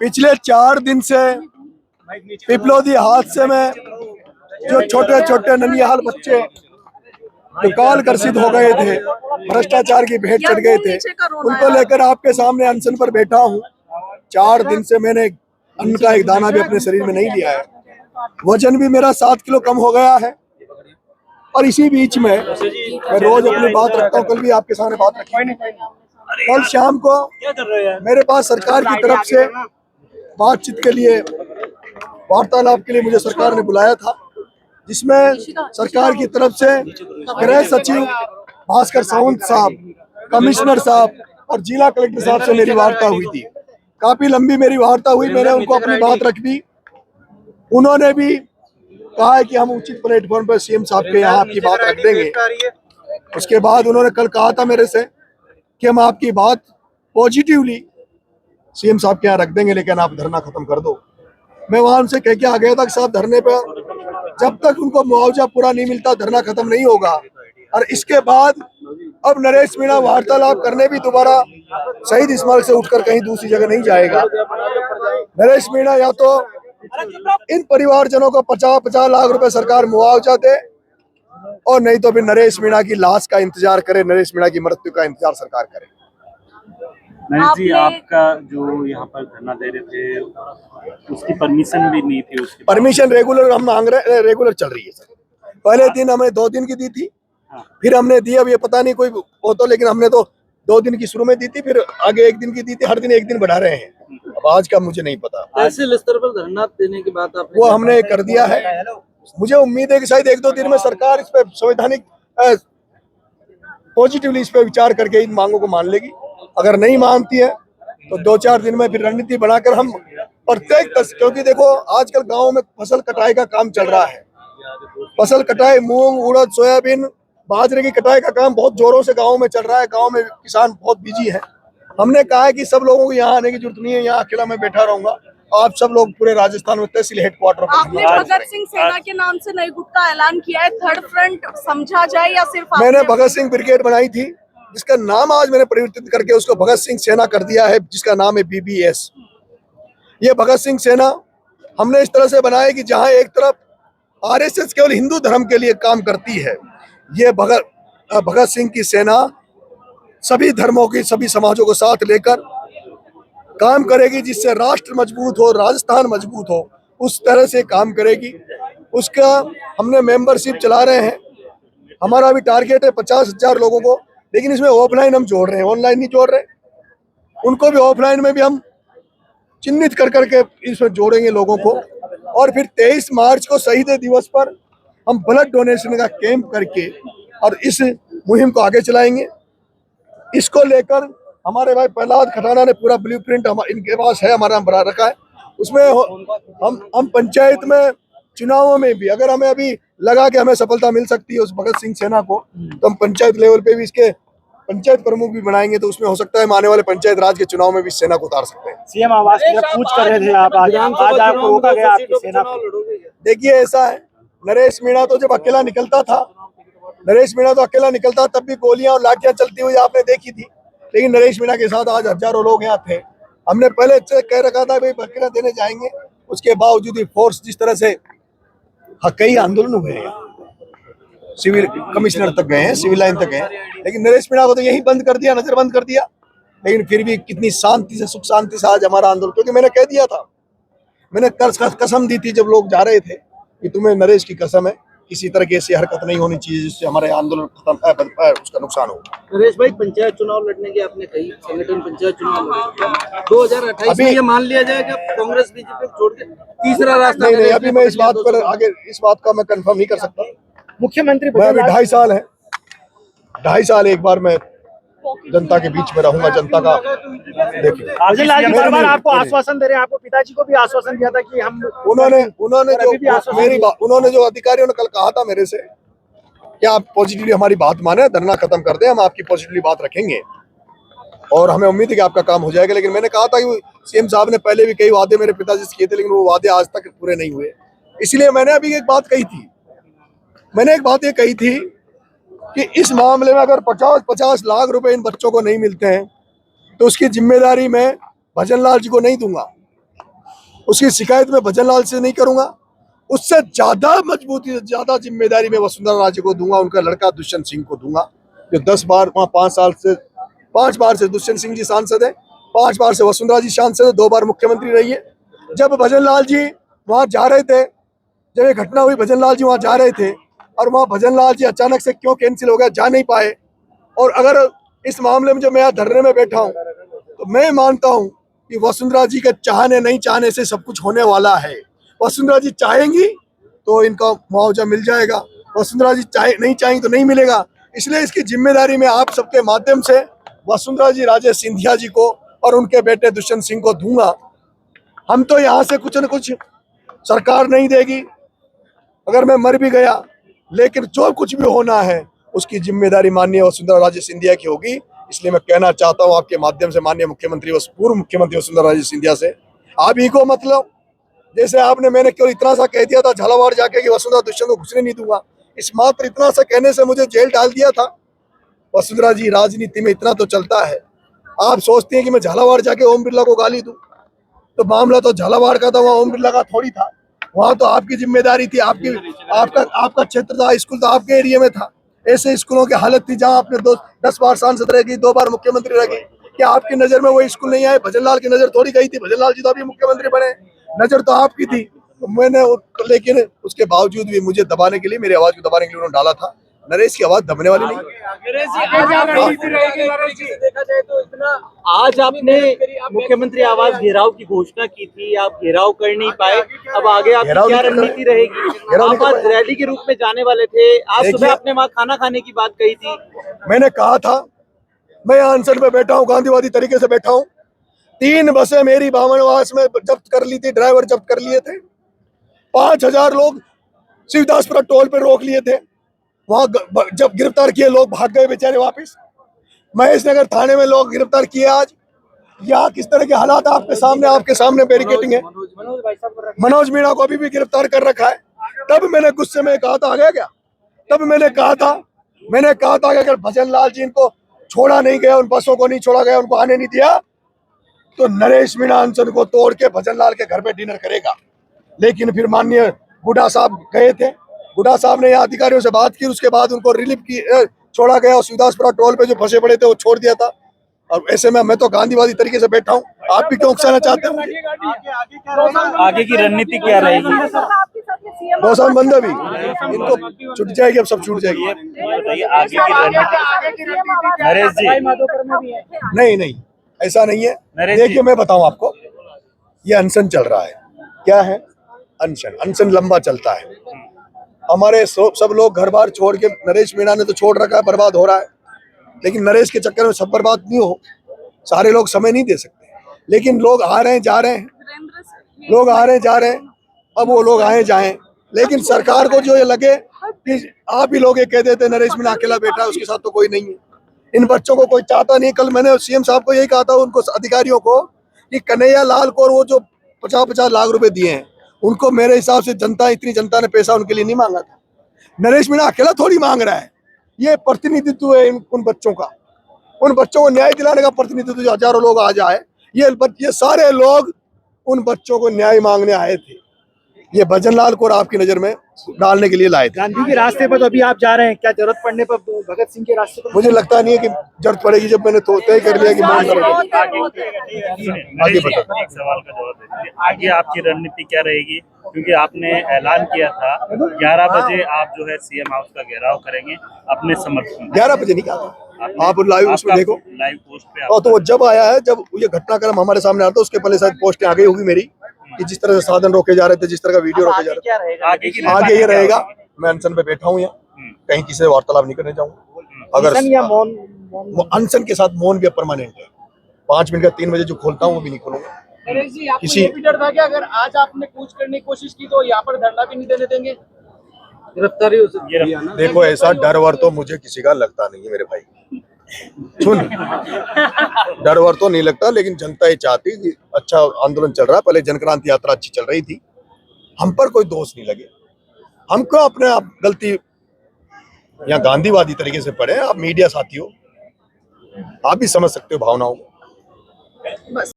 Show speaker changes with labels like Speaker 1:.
Speaker 1: पिछले 4 दिन से पिपलोदी हादसे में जो छोटे छोटे ननिहाल बच्चे जो काल ग्रसित हो गए थे, भ्रष्टाचार की भेंट चढ़ गए थे, उनको लेकर आपके सामने अनशन पर बैठा हूँ। 4 दिन से मैंने अन्न का एक दाना भी अपने शरीर में नहीं लिया है। वजन भी मेरा 7 किलो कम हो गया है। और इसी बीच में मैं रोज अपनी बात रखता हूँ, कल भी आपके सामने बात रखी। कल शाम को मेरे पास सरकार की तरफ से बातचीत के लिए, वार्तालाप के लिए मुझे सरकार ने बुलाया था, जिसमें सरकार की तरफ से गृह सचिव भास्कर सावंत साहब, कमिश्नर साहब और जिला कलेक्टर साहब से मेरी वार्ता हुई थी। काफी लंबी मेरी वार्ता हुई। मैंने उनको अपनी बात रख दी। उन्होंने भी कहा है कि हम उचित प्लेटफॉर्म पर सीएम साहब के यहाँ आपकी बात रख देंगे। उसके बाद उन्होंने कल कहा था मेरे से कि हम आपकी बात पॉजिटिवली सीएम साहब के यहाँ रख देंगे, लेकिन आप धरना खत्म कर दो। मैं वहां उनसे कह के आ गया था कि साहब धरने पर जब तक उनको मुआवजा पूरा नहीं मिलता धरना खत्म नहीं होगा। और इसके बाद अब नरेश मीणा वार्तालाप करने भी दोबारा शहीद स्मारक से उठकर कहीं दूसरी जगह नहीं जाएगा। नरेश मीणा या तो इन परिवारजनों को 50-50 लाख रुपए सरकार मुआवजा दे, और नहीं तो फिर नरेश मीणा की लाश का इंतजार करे, नरेश मीणा की मृत्यु का इंतजार सरकार करे।
Speaker 2: नरेश जी, आपका जो यहाँ पर धरना दे रहे थे उसकी परमिशन भी नहीं थी? उसकी
Speaker 1: परमिशन रेगुलर हम मांग रहे हैं, रेगुलर चल रही है सर। पहले दिन हमने 2 दिन की दी थी, फिर हमने दी, अब ये पता नहीं कोई हो तो, लेकिन हमने तो 2 दिन की शुरू में दी थी, फिर आगे 1 दिन की दी थी। हर दिन 1 दिन बढ़ा रहे हैं। अब आज का मुझे नहीं पता।
Speaker 3: तहसील स्तर पर धरना देने की बात आपने
Speaker 1: वो हमने कर दिया है। मुझे उम्मीद है कि शायद 1-2 दिन में सरकार इस पे संवैधानिक पॉजिटिवली इस पे विचार करके इन मांगों को मान लेगी। अगर नहीं मानती है तो 2-4 दिन में फिर रणनीति बनाकर हम प्रत्येक, क्योंकि देखो आजकल गाँव में फसल कटाई का काम चल रहा है। फसल कटाई, मूंग, उड़द, सोयाबीन, बाजरे की कटाई का काम बहुत जोरों से गाँव में चल रहा है। गाँव में किसान बहुत बिजी है। हमने कहा है कि सब लोगों को यहाँ आने की जरूरत नहीं है, यहाँ अकेला मैं बैठा रहूंगा। आप सब लोग पूरे राजस्थान में तहसील हेडक्वार्टर पर।
Speaker 4: आपने भगत सिंह सेना के नाम से नई गुट का ऐलान किया है, थर्ड फ्रंट समझा जाए या सिर्फ?
Speaker 1: मैंने भगत सिंह ब्रिगेड बनाई थी, जिसका नाम आज मैंने परिवर्तित करके उसको भगत सिंह सेना कर दिया है, जिसका नाम है BBS। ये भगत सिंह सेना हमने इस तरह से बनाया कि जहां एक तरफ RSS केवल हिंदू धर्म के लिए काम करती है, ये भगत सिंह की सेना सभी धर्मों की, सभी समाजों को साथ लेकर काम करेगी, जिससे राष्ट्र मजबूत हो, राजस्थान मजबूत हो, उस तरह से काम करेगी। उसका हमने मेंबरशिप चला रहे हैं। हमारा अभी टारगेट है 50,000 लोगों को, लेकिन इसमें ऑफलाइन हम जोड़ रहे हैं, ऑनलाइन नहीं जोड़ रहे। उनको भी ऑफलाइन में भी हम चिन्हित कर करके इसमें जोड़ेंगे लोगों को। और फिर 23 मार्च को शहीद दिवस पर हम ब्लड डोनेशन का कैंप करके और इस मुहिम को आगे चलाएंगे। इसको लेकर हमारे भाई प्रहलाद खटाना ने पूरा ब्लूप्रिंट इनके पास है, हमारा बना रखा है। उसमें हम पंचायत में, चुनावों में भी अगर हमें अभी लगा कि हमें सफलता मिल सकती है उस भगत सिंह सेना को, तो हम पंचायत लेवल पे भी इसके पंचायत प्रमुख भी बनाएंगे। तो उसमें हो सकता है आने वाले पंचायत राज के चुनाव में भी सेना को उतार सकते हैं।
Speaker 2: सीएम आवास की पूछ कर रहे थे आप, आज आपको रोका गया आपकी सेना को?
Speaker 1: देखिए ऐसा है, नरेश मीणा तो जब अकेला निकलता था, तब भी गोलियां और लाठियां चलती हुई आपने देखी थी। लेकिन नरेश मीणा के साथ आज हजारों लोग यहाँ थे। हमने पहले कह रखा था भाई बकरा देने जाएंगे, उसके बावजूद भी फोर्स जिस तरह से, कई आंदोलन हुए हैं, सिविल कमिश्नर तक गए हैं, सिविल लाइन तक गए, लेकिन नरेश मीणा को तो यही बंद कर दिया, नजर बंद कर दिया। लेकिन फिर भी कितनी शांति से, सुख शांति से आज हमारा आंदोलन, क्योंकि मैंने कह दिया था, मैंने कसम दी थी जब लोग जा रहे थे कि तुम्हें नरेश की कसम है, किसी तरह की ऐसी हरकत नहीं होनी चाहिए जिससे हमारे आंदोलन उसका नुकसान हो।
Speaker 3: नरेश भाई, पंचायत चुनाव लड़ने की आपने कही, संगठन पंचायत चुनाव 2028 में ये मान लिया जाएगा कांग्रेस बीजेपी छोड़ के तीसरा रास्ता?
Speaker 1: नहीं, अभी मैं इस बात पर आगे इस बात का मैं कंफर्म नहीं कर सकता।
Speaker 2: मुख्यमंत्री
Speaker 1: मैं अभी 2.5 साल है, 2.5 साल एक बार मैं जनता के बीच में रहूंगा। जनता का देखिए,
Speaker 2: बार बार आपको आश्वासन दे रहे हैं, आपको पिताजी को भी आश्वासन दिया था कि हम,
Speaker 1: उन्होंने जो अधिकारियों ने कल कहा था मेरे से कि आप पॉजिटिवली हमारी बात माने, धरना खत्म कर दें, हम आपकी पॉजिटिवली बात रखेंगे और हमें उम्मीद है कि आपका काम हो जाएगा। लेकिन मैंने कहा था कि सीएम साहब ने पहले भी कई वादे मेरे पिताजी से किए थे, लेकिन वो वादे आज तक पूरे नहीं हुए। इसलिए मैंने अभी एक बात कही थी, कि इस मामले में अगर 50-50 लाख रुपए इन बच्चों को नहीं मिलते हैं तो उसकी जिम्मेदारी मैं भजनलाल जी को नहीं दूंगा, उसकी शिकायत मैं भजनलाल से नहीं करूंगा। उससे ज्यादा मजबूती, ज्यादा जिम्मेदारी मैं वसुंधरा राजे को दूंगा, उनका लड़का दुष्यंत सिंह को दूंगा, जो 10 बार वहाँ 5 बार से दुष्यंत सिंह जी सांसद है, 5 बार से वसुंधरा जी सांसद है, 2 बार मुख्यमंत्री रही है। जब भजनलाल जी वहाँ जा रहे थे, जब ये घटना हुई, भजनलाल जी वहाँ जा रहे थे और वहाँ भजनलाल जी अचानक से क्यों कैंसिल हो गया, जा नहीं पाए। और अगर इस मामले में जो मैं यहाँ धरने में बैठा हूँ, तो मैं मानता हूँ कि वसुंधरा जी के चाहने नहीं चाहने से सब कुछ होने वाला है। वसुंधरा जी चाहेंगी तो इनका मुआवजा मिल जाएगा, वसुंधरा जी नहीं चाहेंगी तो नहीं मिलेगा। इसलिए इसकी जिम्मेदारी मैं आप सबके माध्यम से वसुंधरा जी राजे सिंधिया जी को और उनके बेटे दुष्यंत सिंह को दूंगा। हम तो यहाँ से कुछ न कुछ सरकार नहीं देगी, अगर मैं मर भी गया, लेकिन जो कुछ भी होना है उसकी जिम्मेदारी माननीय वसुंधरा राजे सिंधिया की होगी। इसलिए मैं कहना चाहता हूँ आपके माध्यम से माननीय मुख्यमंत्री, पूर्व मुख्यमंत्री वसुंधरा राजे सिंधिया से, आप ही को मतलब जैसे मैंने केवल इतना सा कह दिया था झालावाड़ जाके कि वसुंधरा दुष्यंत को घुसने नहीं दूंगा, इस मात्र इतना सा कहने से मुझे जेल डाल दिया था। वसुंधरा जी, राजनीति में इतना तो चलता है। आप सोचते हैं कि मैं झालावाड़ जाके ओम बिरला को गाली दूं, तो मामला तो झालावाड़ का था, वहाँ ओम बिरला का थोड़ी था। वहाँ तो आपकी जिम्मेदारी थी, आपका क्षेत्र था, स्कूल तो आपके एरिया में था। ऐसे स्कूलों की हालत थी जहाँ आपने 10 बार सांसद रह गई, 2 बार मुख्यमंत्री रह गई। क्या आपकी नजर में वो स्कूल नहीं आए? भजनलाल की नजर थोड़ी गई थी, भजनलाल जी तो अभी मुख्यमंत्री बने, नजर तो आपकी थी। तो मैंने लेकिन उसके बावजूद भी मुझे दबाने के लिए, मेरी आवाज को दबाने के लिए उन्होंने डाला था। नरेश की आवाज दबने वाली नहीं।
Speaker 5: आज आपने मुख्यमंत्री आवास घेराव की घोषणा की थी, आप घेराव कर नहीं पाए, अब आगे आपकी क्या रणनीति रहेगी? आप आज रैली के रूप में जाने वाले थे, आज सुबह आपने वहाँ खाना खाने की बात कही थी।
Speaker 1: मैंने कहा था, मैं यहाँ अनशन पे बैठा हूँ, गांधीवादी तरीके से बैठा हूँ। 3 बसें मेरी बामनवास में जब्त कर ली थी, ड्राइवर जब्त कर लिए थे। 5000 लोग शिवदासपुरा टोल पे रोक लिए थे, वहां जब गिरफ्तार किए लोग भाग गए बेचारे वापस। महेश नगर थाने में लोग गिरफ्तार किए। आज यहाँ किस तरह के हालात आपके सामने बैरिकेडिंग है। मनोज मीणा को अभी भी गिरफ्तार कर रखा है। तब मैंने गुस्से में कहा था, आ गया क्या? तब मैंने कहा था कि अगर भजनलाल जी इनको छोड़ा नहीं गया, उन बसों को नहीं छोड़ा गया, उनको आने नहीं दिया, तो नरेश मीणा अनशन को तोड़ के भजनलाल के घर पे डिनर करेगा। लेकिन फिर माननीय बुढ़ा साहब गए थे, बुढ़ा साहब ने यहाँ अधिकारियों से बात की, उसके बाद उनको रिलीफ की छोड़ा गया और शिवदासपुरा टोल पे जो फंसे पड़े थे वो छोड़ दिया था। और ऐसे में मैं तो गांधीवादी तरीके से बैठा हूँ, आप भी क्यों उकसाना चाहते हो?
Speaker 2: आगे की रणनीति क्या रहेगी?
Speaker 1: 2 साल बंद अभी, इनको छूट जाएगी, अब सब छूट जाएगी।
Speaker 2: बताइए आगे की रणनीति। नरेश जी,
Speaker 1: नहीं ऐसा नहीं है। देखिए मैं बताऊं आपको, ये अनशन चल रहा है। क्या है? अनशन लंबा चलता है। हमारे सब लोग घर बार छोड़ के, नरेश मीणा ने तो छोड़ रखा है, बर्बाद हो रहा है। लेकिन नरेश के चक्कर में सब बर्बाद नहीं हो, सारे लोग समय नहीं दे सकते। लेकिन लोग आ रहे हैं जा रहे हैं, लोग आ रहे हैं जा रहे हैं, अब वो लोग आए जाएं। लेकिन सरकार को जो ये लगे कि आप ही लोग ये कह देते नरेश मीणा अकेला बैठा है, उसके साथ तो कोई नहीं है। इन बच्चों को कोई चाहता नहीं। कल मैंने सीएम साहब को यही कहा था, उनको अधिकारियों को, कि कन्हैया लाल को वो जो 50-50 लाख रुपए दिए हैं, उनको मेरे हिसाब से इतनी जनता ने पैसा उनके लिए नहीं मांगा था। नरेश मीणा अकेला थोड़ी मांग रहा है, ये प्रतिनिधित्व है उन बच्चों का, उन बच्चों को न्याय दिलाने का प्रतिनिधित्व। जो हजारों लोग आ जाए, ये सारे लोग उन बच्चों को न्याय मांगने आए थे। ये भजनलाल को आपकी नजर में डालने के लिए लाए थे।
Speaker 5: गांधी के रास्ते पर तो अभी आप जा रहे हैं, क्या जरूरत पड़ने पर भगत सिंह के रास्ते पर?
Speaker 1: मुझे लगता नहीं है कि जरूरत पड़ेगी, जब मैंने तो तय कर लिया कि मैं
Speaker 2: आगे बता। एक सवाल का जवाब दीजिए, आगे आपकी रणनीति क्या रहेगी? क्योंकि आपने ऐलान किया था 11 बजे आप जो है सीएम हाउस का घेराव करेंगे अपने समर्थन।
Speaker 1: 11 बजे नहीं कहा, आप लाइव उसमें देखो,
Speaker 2: लाइव पोस्ट पे।
Speaker 1: और तो वो जब आया है, जब ये घटनाक्रम हमारे सामने आता, उसके पहले शायद पोस्टें आ गई होगी मेरी, कि जिस तरह से साधन रोके जा रहे थे, जिस तरह का वीडियो रोके जा रहे थे। आगे ये रहेगा, मैं अनशन पे बैठा हूँ, यहाँ कहीं किसी से वार्तालाप नहीं करने जाऊंगा। अगर अनशन के साथ मौन भी परमानेंट है, 5 मिनट का 3 बजे जो खोलता हूँ वो भी नहीं खोलूंगा।
Speaker 5: किसी डर था कि अगर आज आपने कूच करने की कोशिश की तो यहाँ पर धरना भी नहीं देने देंगे, गिरफ्तारी हो सकती है?
Speaker 1: देखो, ऐसा डर वर तो मुझे किसी का लगता नहीं है मेरे भाई, सुन, डर वर तो नहीं लगता। लेकिन जनता ये चाहती कि अच्छा आंदोलन चल रहा है, पहले जनक्रांति यात्रा अच्छी चल रही थी, हम पर कोई दोष नहीं लगे। हमको अपने आप गलती यहाँ गांधीवादी तरीके से पढ़े। आप मीडिया साथियों, आप भी समझ सकते हो भावनाओं को।